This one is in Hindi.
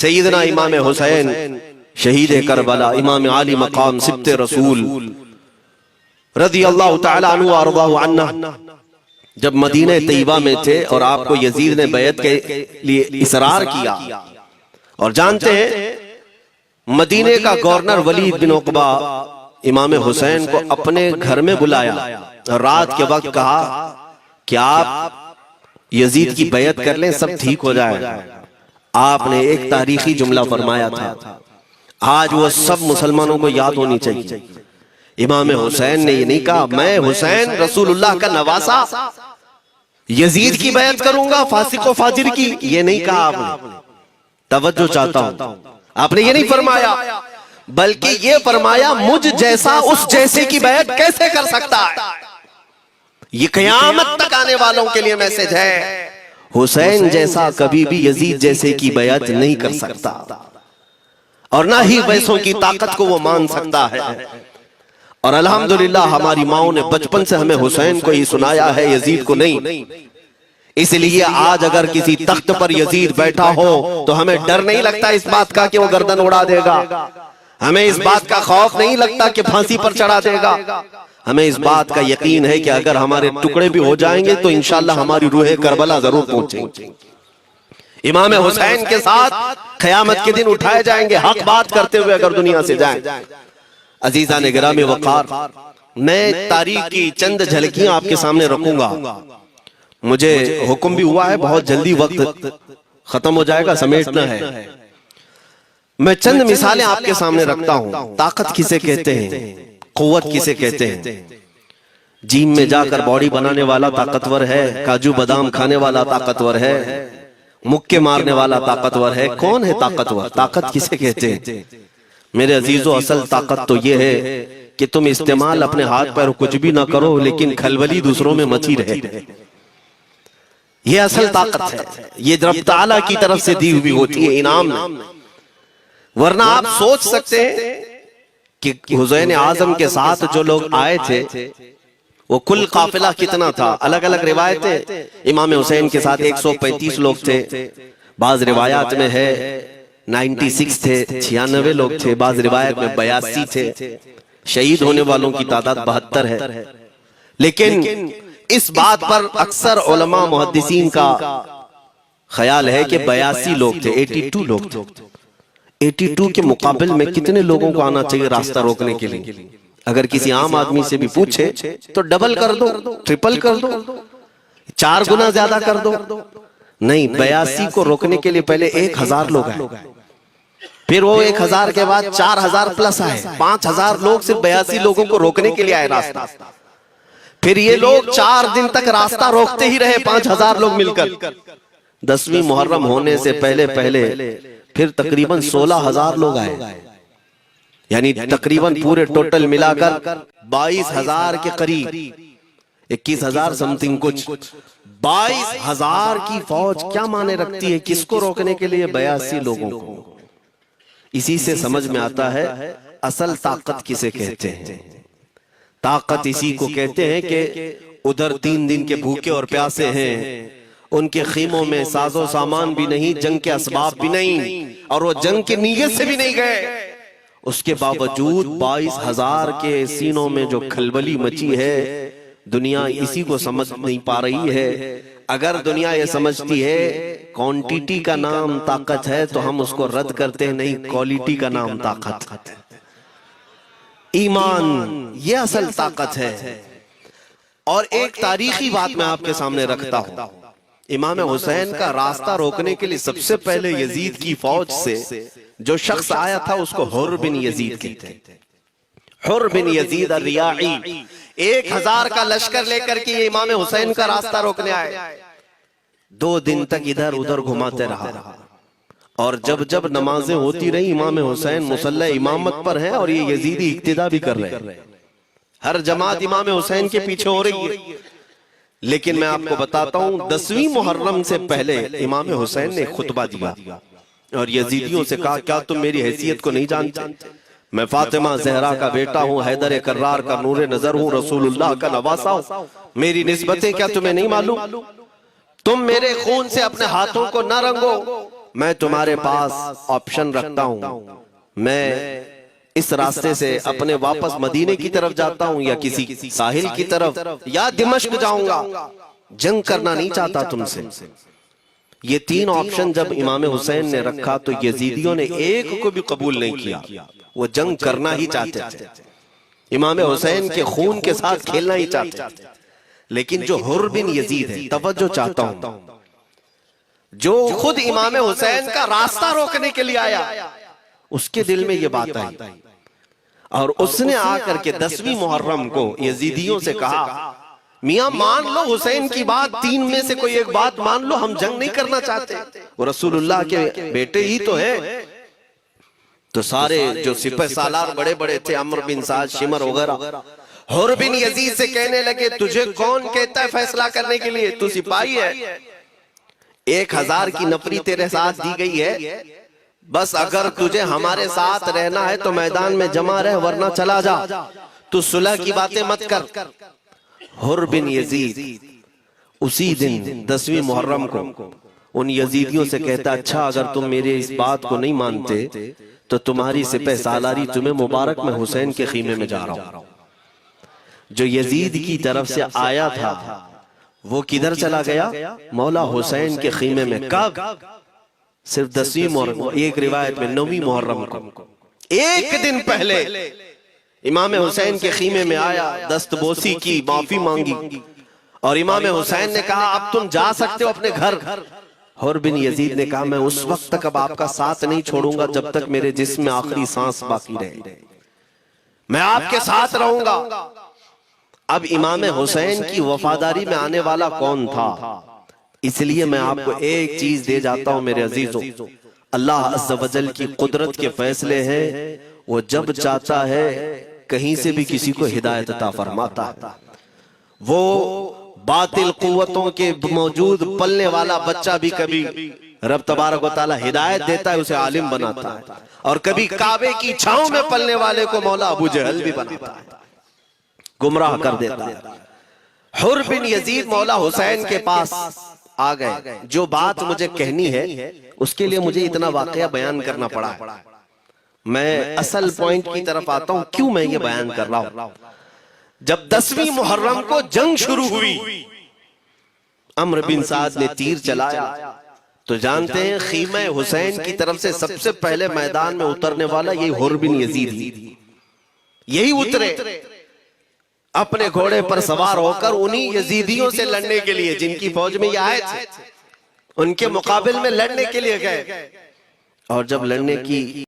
सैयदना इमाम हुसैन शहीद करबला, इमाम आली मकाम सिब्ते रसूल रज़ी अल्लाह तआला अन्हु व अरज़ाहु अन्ना जब मदीने तैयबा में थे और आपको यजीद ने बैत के लिए इसरार किया, और जानते हैं मदीने का गवर्नर वलीद बिन उक़बा इमाम हुसैन को अपने घर में बुलाया और रात के वक्त कहा कि आप यजीद की बैत कर लें, सब ठीक हो जाएगा। आपने एक तारीखी जुमला फरमाया था, आज वो सब मुसलमानों को याद होनी चाहिए। इमाम हुसैन ने ये नहीं कहा मैं हुसैन रसूलुल्लाह का नवासा यजीद की बैत करूंगा फासिक व फाजिर की, ये नहीं कहा आपने। तवज्जो चाहता हूं, आपने ये नहीं फरमाया, बल्कि ये फरमाया मुझ जैसा उस जैसे की बैत कैसे कर सकता है। ये क़यामत तक आने वालों के लिए मैसेज है, हुसैन जैसा कभी भी यजीद जैसे की बैत नहीं कर सकता, और ना ही वैसों की ताकत को वो मान सकता है। और अल्हम्दुलिल्लाह हमारी माओ ने बचपन से हमें हुसैन को ही सुनाया है, यजीद को नहीं। इसलिए आज अगर किसी तख्त पर यजीद बैठा हो तो हमें डर नहीं लगता इस बात का कि वो गर्दन उड़ा देगा, हमें इस बात का खौफ नहीं लगता कि फांसी पर चढ़ा देगा। हमें इस बात का यकीन है कि अगर हमारे टुकड़े भी हो जाएंगे तो इंशाअल्लाह हमारी रूह करबला जरूर पहुंचेगी। इमाम हुसैन के साथ क़यामत के दिन उठाए जाएंगे, हक बात करते हुए अगर दुनिया से जाएं। अजीजा ने गिरामी वक़ार, मैं तारीख की चंद झलकियां आपके सामने रखूंगा। मुझे हुक्म भी हुआ है, बहुत जल्दी वक्त खत्म हो जाएगा, समेटना है। मैं चंद मिसालें आपके सामने रखता हूं। ताकत किसे कहते हैं, कुव्वत किसे कहते हैं। जिम में जाकर बॉडी बनाने वाला ताकतवर है, काजू बादाम खाने वाला ताकतवर है, मुक्के मारने वाला ताकतवर है। कौन है ताकतवर? ताकत किसे कहते हैं? मेरे अजीजों, असल ताकत तो ये है कि तुम इस्तेमाल अपने हाथ पैर कुछ भी ना करो, लेकिन खलबली दूसरों में मची रहे। ये असल ताकत है, ये रब ताला की तरफ से दी हुई होती है इनाम में। वरना आप सोच सकते हैं कि हुसैन आजम के साथ जो लोग आए थे वो कुल काफिला कितना था। अलग अलग रिवायतें, इमाम हुसैन के साथ 135 लोग थे, बाज रिवायात में है 96 थे, 96 लोग थे, बाज रिवायत में 82 थे। शहीद होने वालों की तादाद 72 है। लेकिन इस बात पर अक्सर उलमा मुहद्दिसीन का ख्याल है कि 82 लोग थे, 82 लोग थे। 82 के मुकाबले में कितने लोगों को आना चाहिए रास्ता रोकने के लिए? अगर किसी आम आदमी से भी पूछे तो डबल कर दो, ट्रिपल कर दो, 4 गुना ज्यादा कर दो। नहीं, 82 को रोकने के लिए पहले 1000 लोग आए, फिर वो 1000 के बाद 4000 प्लस आए, 5000 लोग सिर्फ 82 लोगों को रोकने के लिए आए रास्ता। फिर ये लोग 4 दिन तक रास्ता रोकते ही रहे, 5000 लोग मिलकर। 10वीं मुहर्रम होने से पहले पहले फिर तकरीबन 16000 लोग आए, यानी तकरीबन पूरे टोटल मिलाकर 22000 के करीब, 21000 समथिंग कुछ। 22000 की फौज क्या माने रखती है किसको रोकने के लिए? 82 लोगों को। इसी से समझ में आता है असल ताकत किसे कहते हैं। ताकत इसी को कहते हैं कि उधर 3 दिन के भूखे और प्यासे हैं, उनके खीमों में साजो सामान भी नहीं, जंग के असबाब भी नहीं, और वो जंग की नीयत से भी नहीं गए। उसके बावजूद 22000 के सीनों में जो खलबली मची है, दुनिया इसी को समझ नहीं पा रही है। अगर दुनिया ये समझती है क्वांटिटी का नाम ताकत है तो हम उसको रद्द करते हैं, नहीं, क्वालिटी का नाम ताकत है। ईमान ये असल ताकत है। और एक तारीखी बात मैं आपके सामने रखता हूं। इमाम हुसैन का रास्ता रोकने के लिए सबसे पहले यजीद की फौज से जो शख्स आया था उसको हुर बिन यजीद कहते हैं। हुर बिन यजीद अर-रियाई 1000 का लश्कर लेकर के ये इमाम हुसैन का रास्ता रोकने आए। 2 दिन तक इधर उधर घुमाते रहा, और जब जब नमाजें होती रही, इमाम हुसैन मुसल्ला इमामत पर है और ये यजीदी इक्तिदा भी कर रहे हैं। हर जमात इमाम हुसैन के पीछे हो रही है। लेकिन मैं आपको बताता हूं, 10वीं मुहर्रम से पहले इमाम हुसैन ने खुतबा दिया और यजीदियों से कहा, क्या तुम मेरी हैसियत को नहीं जानते? मैं फातिमा जहरा का बेटा हूँ, हैदर कर्रार का नूरे नजर हूँ, रसूलुल्लाह का नवासा हूँ। मेरी निस्बतें क्या तुम्हें नहीं मालूम? तुम मेरे खून से अपने हाथों को न रंगो, मैं तुम्हारे पास ऑप्शन रखता हूं, मैं इस रास्ते से अपने वापस मदीने की तरफ जाता हूं या किसी साहिल की तरफ या दिमश्क जाऊंगा, जंग करना नहीं चाहता तुमसे। ये तीन ऑप्शन जब इमाम हुसैन ने रखा तो यजीदियों ने एक को भी कबूल नहीं किया, वो जंग करना ही चाहते थे, इमाम हुसैन के खून के साथ खेलना ही चाहते थे। लेकिन जो हुर बिन यजीद है, तवज्जो चाहता हूं, जो खुद इमाम हुसैन का रास्ता रोकने के लिए आया, उसके दिल में ये बात आई और उसने आकर के 10वीं मुहर्रम को यजीदियों से कहा, मियां मान लो हुसैन की बात, तीन में से कोई एक बात मान लो, हम जंग नहीं करना चाहते, वो रसूलुल्लाह के बेटे ही तो है। तो सारे जो सिपह सालार बड़े बड़े थे, अमर बिन साद, शिमर वगैरह, हुर बिन यजीद से कहने लगे, तुझे कौन कहता है फैसला करने के लिए, तू सिपाही है, 1000 की नफरी तेरे साथ दी गई है, बस अगर तुझे हमारे साथ रहना है तो मैदान में जमा रहे, वरना चला जा, तू सुलह की बातें मत कर। हुर बिन यजीद उसी दिन 10वीं मुहर्रम को उन यजीदियों से कहता, अच्छा अगर तुम मेरे इस बात को नहीं मानते तो तुम्हारी सिपह सालारी तुम्हें मुबारक में हुसैन के खीमे में जा रहा हूं। जो यजीद की तरफ से आया था वो किधर चला गया, मौला हुसैन के खीमे में। कब? सिर्फ 10वीं मुहर्रम, एक रिवायत में 9वीं मुहर्रम को, एक दिन पहले इमाम हुसैन के खीमे में आया, दस्तबोसी की, माफी मांगी और इमाम हुसैन ने कहा अब तुम जा सकते हो अपने घर। हुर बिन यजीद ने कहा मैं उस वक्त तक अब आपका साथ नहीं छोड़ूंगा जब तक मेरे जिस्म में आखिरी सांस बाकी रहे, मैं आपके साथ रहूंगा। अब इमाम हुसैन की वफादारी में आने वाला कौन था, इसलिए मैं आपको एक चीज दे जाता हूं मेरे अजीजों, अल्लाह अज़्ज़ व जल की कुदरत के फैसले हैं, वो जब चाहता है कहीं से भी किसी को हिदायत अता फरमाता है। वो बातिल कुव्वतों के मौजूद पलने वाला बच्चा भी कभी रब तबारक व तआला हिदायत देता है, उसे आलिम बनाता है, और कभी काबे की छांव में पलने वाले को मौला अबू जहल भी बनाता है, गुमराह कर देता है। हुर बिन यजीद मौला हुसैन के पास आ गए। जो बात मुझे कहनी है उसके लिए मुझे इतना वाकया बयान करना पड़ा है। मैं असल पॉइंट की तरफ आता हूं, क्यों मैं ये बयान कर रहा हूं। जब 10वीं मुहर्रम को जंग शुरू हुई, अम्र बिन साद ने तीर चलाया, तो जानते हैं खीमा हुसैन की तरफ से सबसे पहले मैदान में उतरने वाला यही हुर बिन यजीद ही, यही उतरे अपने घोड़े पर सवार होकर उन्हीं यजीदियों से लड़ने के लिए जिनकी फौज में ये आए थे, उनके मुकाबिल में लड़ने के लिए गए। और जब लड़ने की